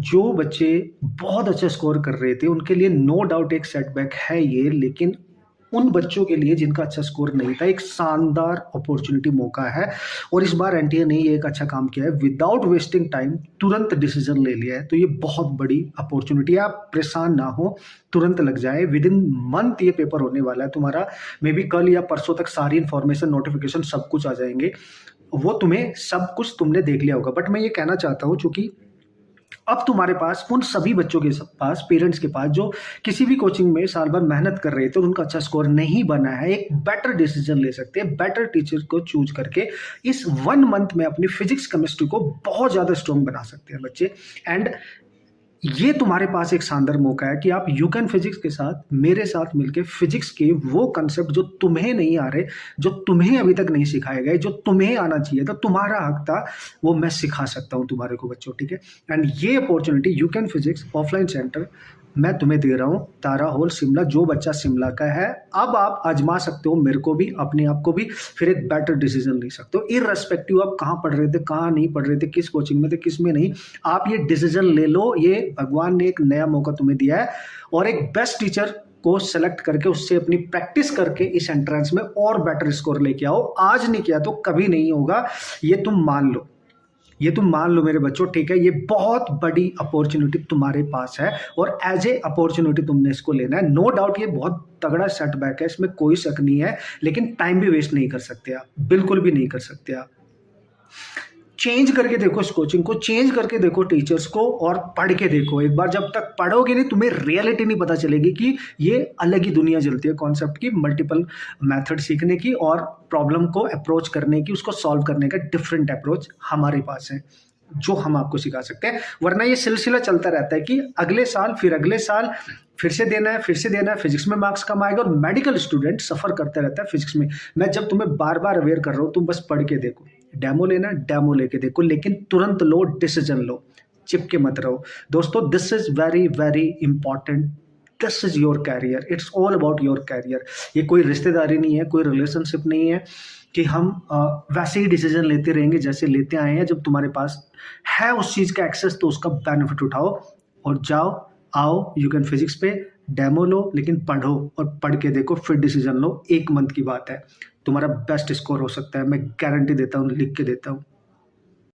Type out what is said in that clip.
जो बच्चे बहुत अच्छा स्कोर कर रहे थे उनके लिए नो डाउट एक सेटबैक है ये, लेकिन उन बच्चों के लिए जिनका अच्छा स्कोर नहीं था एक शानदार अपॉर्चुनिटी मौका है। और इस बार एनटीए ने ये एक अच्छा काम किया है, विदाउट वेस्टिंग टाइम तुरंत डिसीजन ले लिया है। तो ये बहुत बड़ी अपॉर्चुनिटी है, आप परेशान ना हो, तुरंत लग जाए। विद इन मंथ ये पेपर होने वाला है तुम्हारा, मे बी कल या परसों तक सारी इंफॉर्मेशन नोटिफिकेशन सब कुछ आ जाएंगे। वो तुम्हें सब कुछ तुमने देख लिया होगा, बट मैं ये कहना चाहता हूँ चूंकि अब तुम्हारे पास उन सभी बच्चों के पास, पेरेंट्स के पास, जो किसी भी कोचिंग में साल भर मेहनत कर रहे थे और उनका अच्छा स्कोर नहीं बना है, एक बेटर डिसीजन ले सकते हैं, बेटर टीचर को चूज करके इस 1 मंथ में अपनी फिजिक्स केमिस्ट्री को बहुत ज्यादा स्ट्रॉन्ग बना सकते हैं बच्चे। एंड ये तुम्हारे पास एक शानदार मौका है कि आप यू कैन फिजिक्स के साथ मेरे साथ मिलकर फिजिक्स के वो कंसेप्ट जो तुम्हें नहीं आ रहे, जो तुम्हें अभी तक नहीं सिखाए गए, जो तुम्हें आना चाहिए था, तुम्हारा हक था, वो मैं सिखा सकता हूं तुम्हारे को बच्चों, ठीक है। एंड ये opportunity you can physics offline centre मैं तुम्हें दे रहा हूं, तारा हॉल शिमला। जो बच्चा शिमला का है, अब आप आजमा सकते हो मेरे को भी, अपने आप को भी, फिर एक बेटर डिसीजन ले सकते हो, इररेस्पेक्टिव आप कहाँ पढ़ रहे थे, कहाँ नहीं पढ़ रहे थे, किस कोचिंग में थे, किस में नहीं। आप ये डिसीजन ले लो, ये भगवान ने एक नया मौका तुम्हें दिया है, और एक बेस्ट टीचर को सेलेक्ट करके उससे अपनी प्रैक्टिस करके इस एंट्रेंस में और बेटर स्कोर लेके आओ। आज नहीं किया तो कभी नहीं होगा, ये तुम मान लो, ये तुम मान लो मेरे बच्चों, ठीक है। ये बहुत बड़ी अपॉर्चुनिटी तुम्हारे पास है, और एज ए अपॉर्चुनिटी तुमने इसको लेना है। नो डाउट ये बहुत तगड़ा सेटबैक है, इसमें कोई शक नहीं है, लेकिन टाइम भी वेस्ट नहीं कर सकते आप, बिल्कुल भी नहीं कर सकते आप। चेंज करके देखो इस कोचिंग को, चेंज करके देखो टीचर्स को, और पढ़ के देखो एक बार। जब तक पढ़ोगे नहीं, तुम्हें रियलिटी नहीं पता चलेगी कि ये अलग ही दुनिया चलती है कॉन्सेप्ट की, मल्टीपल मेथड सीखने की, और प्रॉब्लम को अप्रोच करने की, उसको सॉल्व करने का डिफरेंट अप्रोच हमारे पास है, जो हम आपको सिखा सकते हैं। वरना ये सिलसिला चलता रहता है कि अगले साल, फिर अगले साल फिर से देना है, फिर से देना है, फिजिक्स में मार्क्स कम आएगा, और मेडिकल स्टूडेंट सफर करता रहता है फिजिक्स में। मैं जब तुम्हें बार बार अवेयर कर रहा हूं, तुम बस पढ़ के देखो, डेमो लेना डेमो लेके देखो, लेकिन तुरंत लो, डिसीजन लो, चिपके मत रहो दोस्तों। This is very very important, this is your career, it's all about your career. ये कोई रिश्तेदारी नहीं है, कोई रिलेशनशिप नहीं है कि हम वैसे ही डिसीजन लेते रहेंगे जैसे लेते आए हैं। जब तुम्हारे पास है उस चीज का एक्सेस, तो उसका बेनिफिट उठाओ और जाओ, आओ यू कैन फिजिक्स पे, डेमो लो, लेकिन पढ़ो, और पढ़ के देखो, फिर डिसीजन लो। 1 मंथ की बात है, तुम्हारा बेस्ट स्कोर हो सकता है, मैं गारंटी देता हूँ, लिख के देता हूँ।